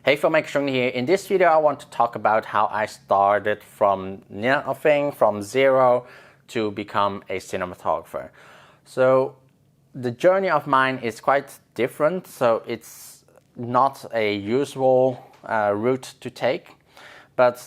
Hey filmmaker, Chung Dha here. In this video I want to talk about how I started from nothing, from zero to become a cinematographer. So the journey of mine is quite different, so it's not a usual route to take, but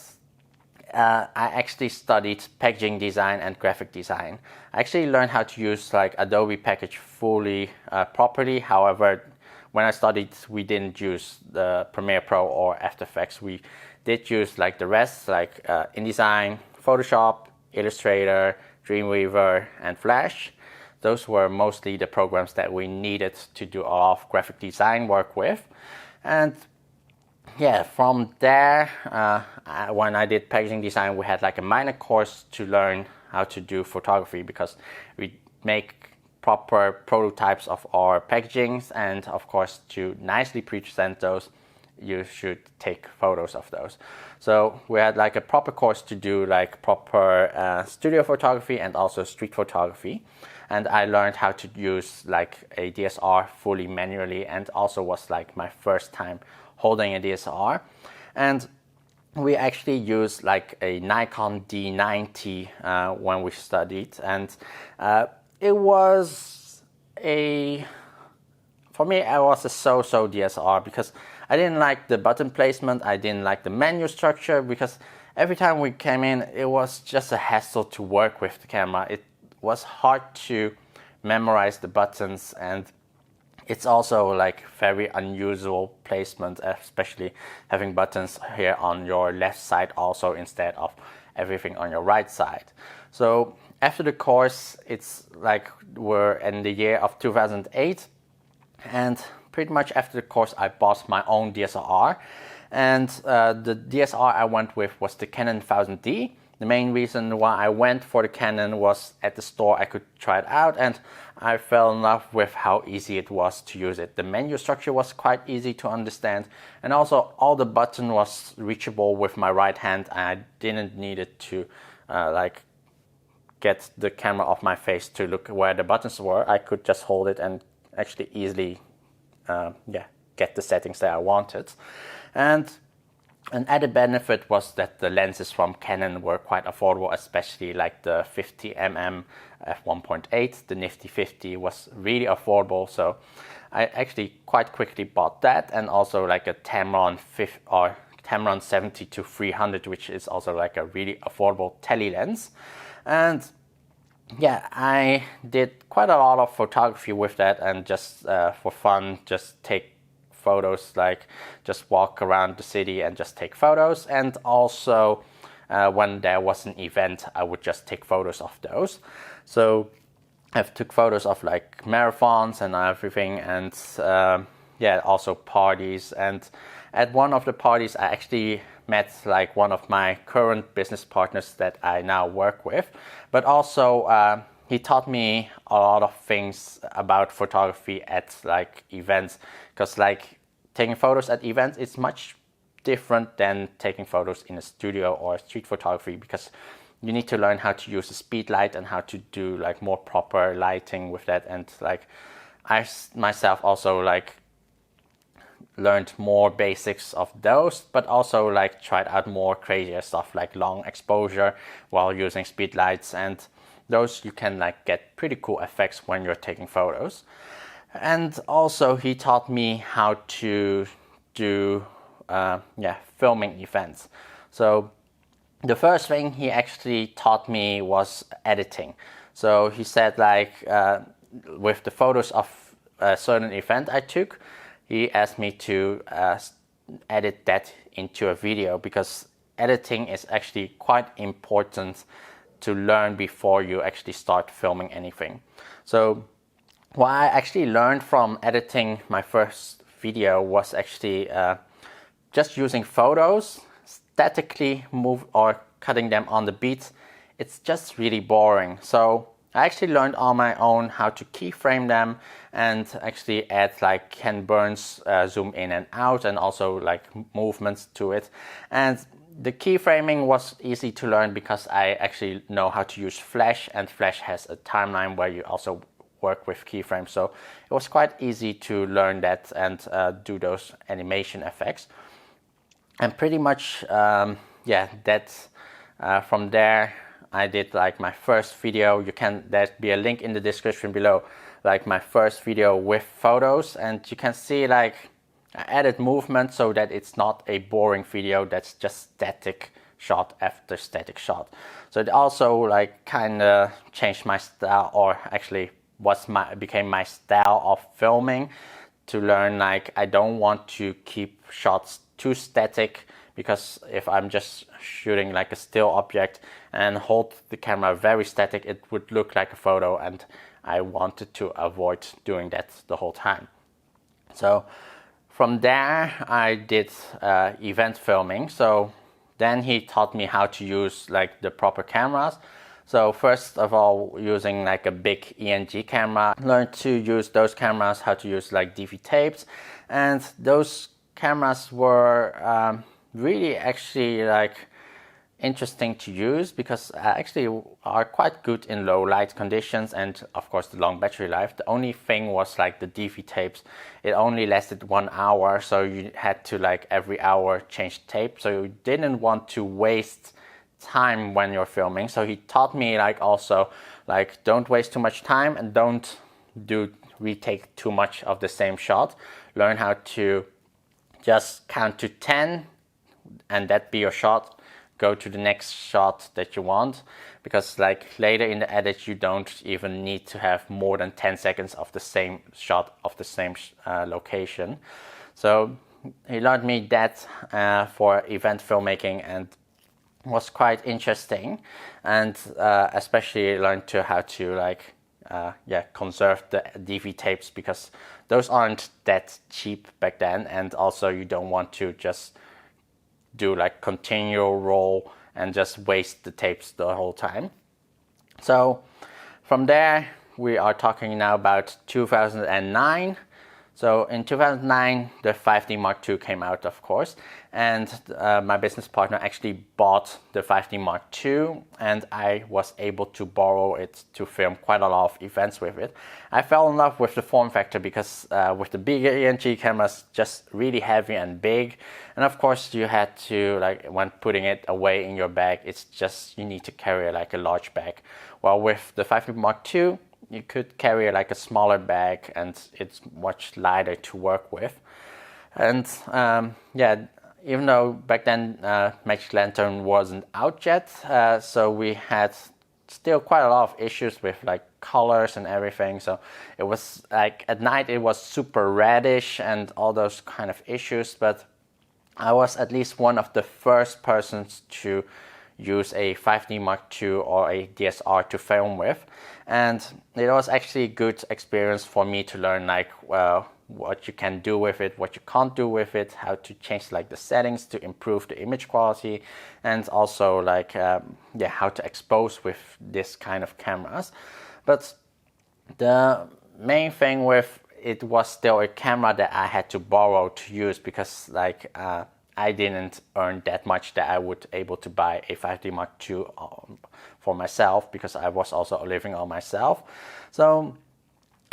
I actually studied packaging design and graphic design. I actually learned how to use like Adobe package fully properly. However, when I studied, we didn't use the Premiere Pro or After Effects. We did use like the rest, like InDesign, Photoshop, Illustrator, Dreamweaver, and Flash. Those were mostly the programs that we needed to do a lot of graphic design work with. And yeah, from there, when I did packaging design, we had like a minor course to learn how to do photography, because we make proper prototypes of our packagings, and of course to nicely present those you should take photos of those. So we had like a proper course to do like proper studio photography and also street photography, and I learned how to use like a DSLR fully manually, and also was like my first time holding a DSLR. And we actually used like a Nikon D90 when we studied, and it was for me, it was a so-so DSLR, because I didn't like the button placement, I didn't like the menu structure, because every time we came in, it was just a hassle to work with the camera. It was hard to memorize the buttons, and it's also like very unusual placement, especially having buttons here on your left side also instead of everything on your right side. So after the course, it's like we're in the year of 2008, and pretty much after the course I bought my own DSLR, and the DSLR I went with was the Canon 1000D. The main reason why I went for the Canon was at the store I could try it out, and I fell in love with how easy it was to use it. The menu structure was quite easy to understand, and also all the button was reachable with my right hand. I didn't need it to like get the camera off my face to look where the buttons were. I could just hold it and actually easily get the settings that I wanted. And an added benefit was that the lenses from Canon were quite affordable, especially like the 50mm f1.8. The Nifty 50 was really affordable, so I actually quite quickly bought that, and also like a Tamron 70-300, which is also like a really affordable tele lens. And yeah, I did quite a lot of photography with that, and just for fun, just take photos, like just walk around the city and just take photos. And also when there was an event, I would just take photos of those. So I took photos of like marathons and everything, and also parties. And at one of the parties I actually met like one of my current business partners that I now work with, but also he taught me a lot of things about photography at like events, because like taking photos at events is much different than taking photos in a studio or street photography, because you need to learn how to use a speed light and how to do like more proper lighting with that. And like I myself also like learned more basics of those, but also like tried out more crazier stuff like long exposure while using speed lights, and those you can like get pretty cool effects when you're taking photos. And also he taught me how to do filming events. So the first thing he actually taught me was editing. So he said like with the photos of a certain event I took, he asked me to edit that into a video, because editing is actually quite important to learn before you actually start filming anything. So what I actually learned from editing my first video was actually just using photos, statically move or cutting them on the beat. It's just really boring. So I actually learned on my own how to keyframe them, and actually add like Ken Burns zoom in and out, and also like movements to it. And the keyframing was easy to learn because I actually know how to use Flash, and Flash has a timeline where you also work with keyframes. So it was quite easy to learn that and do those animation effects. And pretty much, yeah, that's from there I did like my first video. There'll be a link in the description below, like my first video with photos, and you can see like I added movement so that it's not a boring video that's just static shot after static shot. So it also like kind of changed my style, or actually became my style of filming, to learn like I don't want to keep shots too static, because if I'm just shooting like a still object and hold the camera very static, it would look like a photo, and I wanted to avoid doing that the whole time. So from there I did event filming. So then he taught me how to use like the proper cameras. So first of all, using like a big ENG camera, learned to use those cameras, how to use like DV tapes, and those cameras were really actually like interesting to use, because actually are quite good in low light conditions, and of course the long battery life. The only thing was like the DV tapes, it only lasted 1 hour, so you had to like every hour change tape, so you didn't want to waste time when you're filming. So he taught me like also like don't waste too much time, and don't retake too much of the same shot. Learn how to just count to 10 and that be your shot. Go to the next shot that you want, because like later in the edit you don't even need to have more than 10 seconds of the same shot of the same location. So he learned me that for event filmmaking, and was quite interesting, and especially learned how to like conserve the DV tapes, because those aren't that cheap back then, and also you don't want to just do like continual roll and just waste the tapes the whole time. So from there we are talking now about 2009. So in 2009 the 5D Mark II came out, of course, and my business partner actually bought the 5D Mark II, and I was able to borrow it to film quite a lot of events with it. I fell in love with the form factor, because with the bigger ENG cameras, just really heavy and big, and of course you had to, like when putting it away in your bag, it's just you need to carry like a large bag. While with the 5D Mark II you could carry like a smaller bag, and it's much lighter to work with. And even though back then Magic Lantern wasn't out yet, so we had still quite a lot of issues with like colors and everything. So it was like at night it was super reddish and all those kind of issues, but I was at least one of the first persons to use a 5D Mark II or a DSR to film with, and it was actually a good experience for me to learn like what you can do with it, what you can't do with it, how to change like the settings to improve the image quality, and also like how to expose with this kind of cameras. But the main thing with it was still a camera that I had to borrow to use, because like I didn't earn that much that I would able to buy a 5D Mark II for myself, because I was also living on myself. So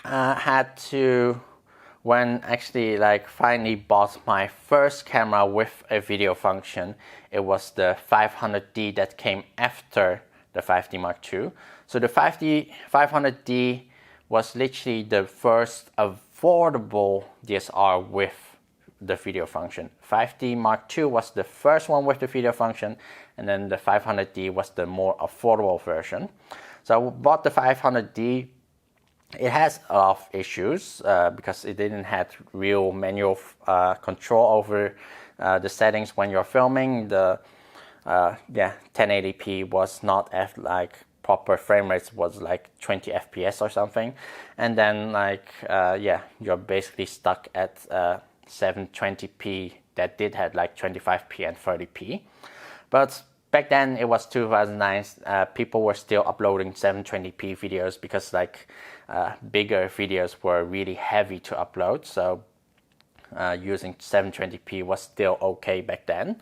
I had to, when actually like finally bought my first camera with a video function, it was the 500D that came after the 5D Mark II. So the 500D was literally the first affordable DSR with the video function. 5D Mark II was the first one with the video function, and then the 500D was the more affordable version. So I bought the 500D. It has a lot of issues because it didn't have real manual control over the settings when you're filming. The 1080p was not at like proper frame rates, was like 20 FPS or something, and then like you're basically stuck at 720p that did have like 25p and 30p. But back then it was 2009, people were still uploading 720p videos, because like bigger videos were really heavy to upload, so using 720p was still okay back then.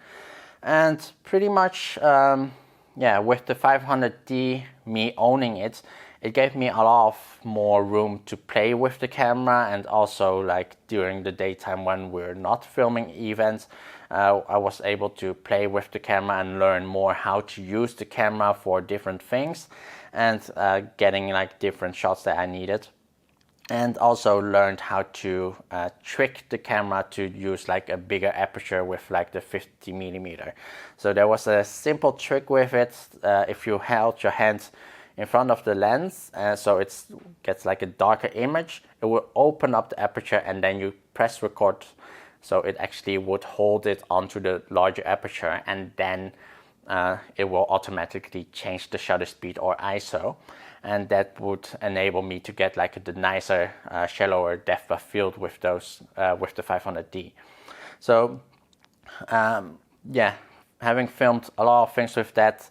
And pretty much with the 500D, me owning it, it gave me a lot of more room to play with the camera, and also like during the daytime when we're not filming events, I was able to play with the camera and learn more how to use the camera for different things, and getting like different shots that I needed. And also learned how to trick the camera to use like a bigger aperture with like the 50mm. So there was a simple trick with it. If you held your hand in front of the lens, so it gets like a darker image, it will open up the aperture, and then you press record, so it actually would hold it onto the larger aperture, and then it will automatically change the shutter speed or ISO, and that would enable me to get like the nicer, shallower depth of field with those with the 500D. So yeah, having filmed a lot of things with that,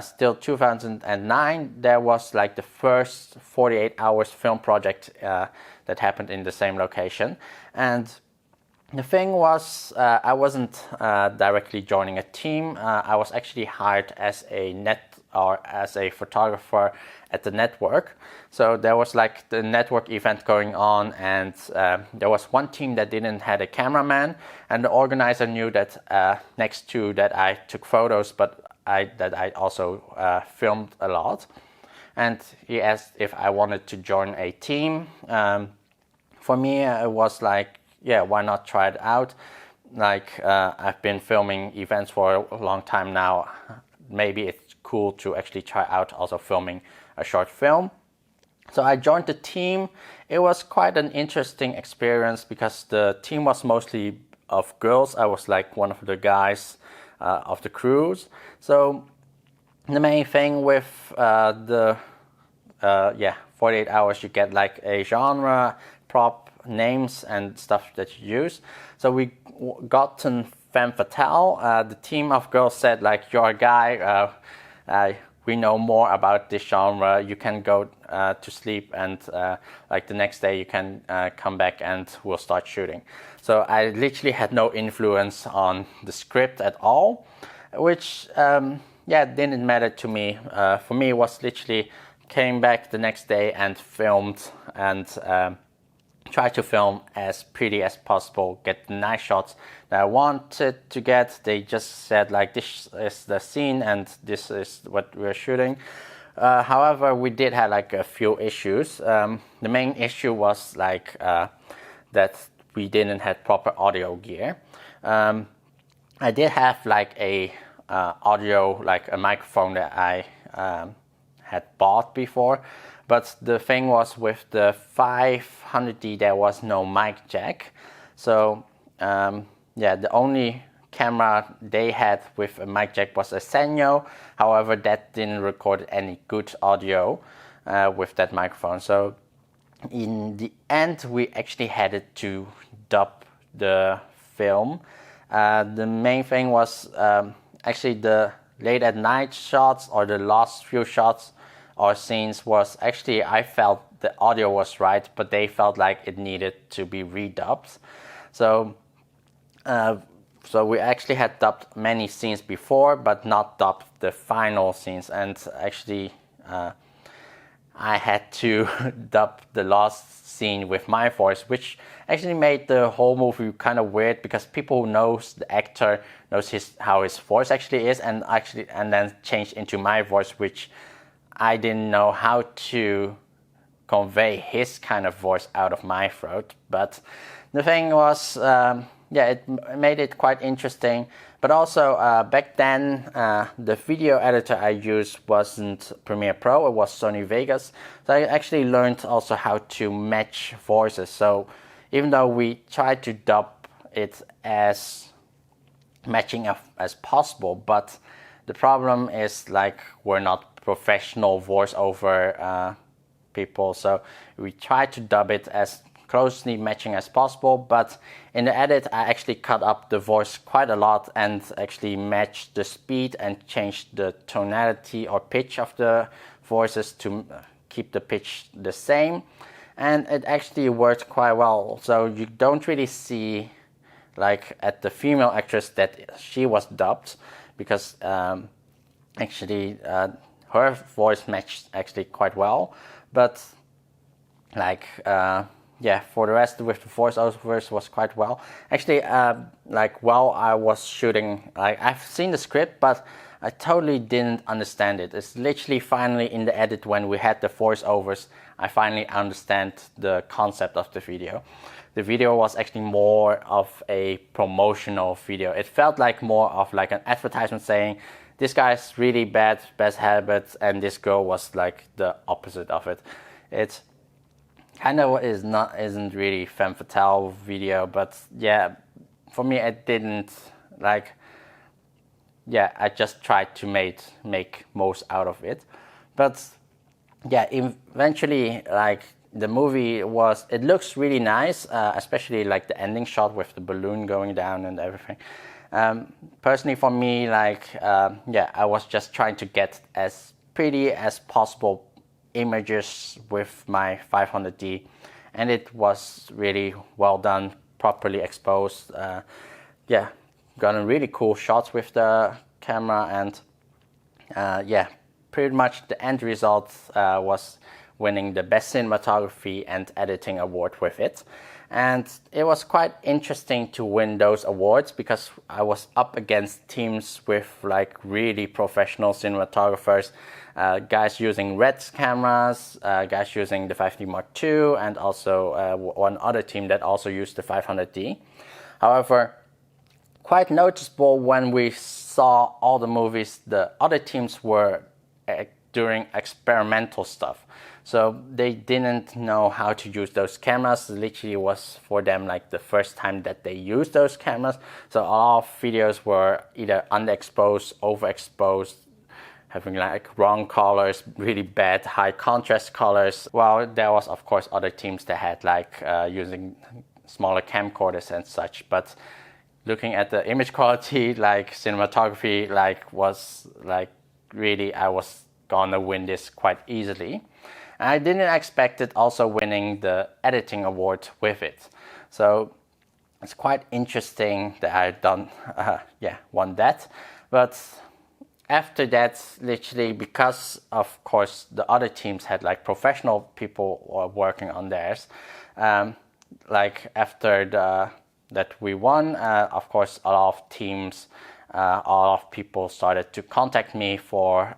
still 2009 there was like the first 48 hours film project that happened in the same location. And the thing was, I wasn't directly joining a team. I was actually hired as a photographer at the network. So there was like the network event going on, and there was one team that didn't have a cameraman, and the organizer knew that next to that I took photos, but that I also filmed a lot. And he asked if I wanted to join a team. For me, it was like, yeah, why not try it out? Like, I've been filming events for a long time now. Maybe it's cool to actually try out also filming a short film. So I joined the team. It was quite an interesting experience because the team was mostly of girls. I was like one of the guys of the crews. So the main thing with 48 hours, you get like a genre, prop, names and stuff that you use. So we got an femme fatale. The team of girls said like, you're a guy, we know more about this genre, you can go to sleep, and like the next day you can come back and we'll start shooting. So I literally had no influence on the script at all, which didn't matter to me. For me, it was literally came back the next day and filmed, and try to film as pretty as possible, get the nice shots that I wanted to get. They just said like, this is the scene and this is what we're shooting. However, we did have like a few issues. The main issue was like that we didn't have proper audio gear. I did have like a audio, like a microphone that I had bought before. But the thing was, with the 500D, there was no mic jack. So the only camera they had with a mic jack was a Sanyo. However, that didn't record any good audio with that microphone. So in the end, we actually had to dub the film. The main thing was actually the late at night shots, or the last few shots or scenes, was actually, I felt the audio was right, but they felt like it needed to be redubbed. So we actually had dubbed many scenes before, but not dubbed the final scenes. And actually, I had to dub the last scene with my voice, which actually made the whole movie kind of weird, because people who knows the actor knows how his voice actually is, and then changed into my voice, which I didn't know how to convey his kind of voice out of my throat. But the thing was, it made it quite interesting. But also, back then, the video editor I used wasn't Premiere Pro, it was Sony Vegas. So I actually learned also how to match voices. So even though we tried to dub it as matching as possible, but the problem is like, we're not professional voiceover people, so we try to dub it as closely matching as possible. But in the edit, I actually cut up the voice quite a lot and actually matched the speed and changed the tonality or pitch of the voices to keep the pitch the same, and it actually worked quite well. So you don't really see like at the female actress that she was dubbed, because actually her voice matched actually quite well, but like yeah, for the rest with the voiceovers was quite well. Actually, like while I was shooting, like I've seen the script, but I totally didn't understand it. It's literally finally in the edit when we had the voiceovers, I finally understand the concept of the video. The video was actually more of a promotional video. It felt like more of like an advertisement saying, this guy's really bad habits, and this girl was like the opposite of it. It's kind of isn't really femme fatale video, but yeah, for me it didn't like. Yeah, I just tried to make most out of it, but yeah, eventually like the movie it looks really nice, especially like the ending shot with the balloon going down and everything. Personally for me, like yeah, I was just trying to get as pretty as possible images with my 500D, and it was really well done, properly exposed. Yeah, gotten really cool shots with the camera, and yeah, pretty much the end result was winning the Best Cinematography and Editing award with it. And it was quite interesting to win those awards because I was up against teams with like really professional cinematographers, guys using Red cameras, guys using the 5D Mark II, and also one other team that also used the 500D. However, quite noticeable when we saw all the movies, the other teams were doing experimental stuff. So they didn't know how to use those cameras. It literally was for them like the first time that they used those cameras. So all of videos were either underexposed, overexposed, having like wrong colors, really bad high contrast colors. Well, there was of course other teams that had like using smaller camcorders and such, but looking at the image quality, like cinematography, like was like really, I was gonna win this quite easily. And I didn't expect it also winning the editing award with it. So it's quite interesting that I won that. But after that, literally, because of course the other teams had like professional people working on theirs, like after that we won, of course a lot of teams, a lot of people started to contact me for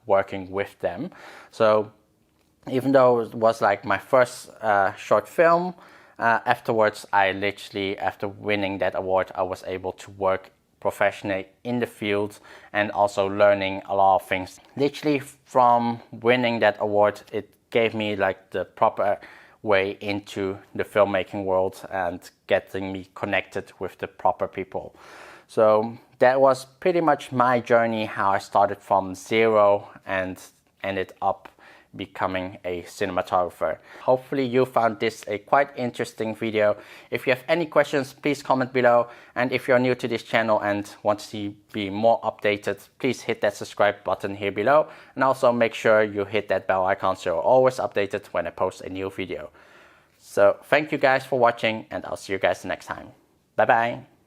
working with them. So even though it was like my first short film, afterwards I literally, after winning that award, I was able to work professionally in the field and also learning a lot of things. Literally from winning that award, it gave me like the proper way into the filmmaking world and getting me connected with the proper people. So that was pretty much my journey, how I started from zero and ended up becoming a cinematographer. Hopefully you found this a quite interesting video. If you have any questions, please comment below. And if you're new to this channel and want to be more updated, please hit that subscribe button here below. And also make sure you hit that bell icon so you're always updated when I post a new video. So thank you guys for watching, and I'll see you guys next time. Bye bye.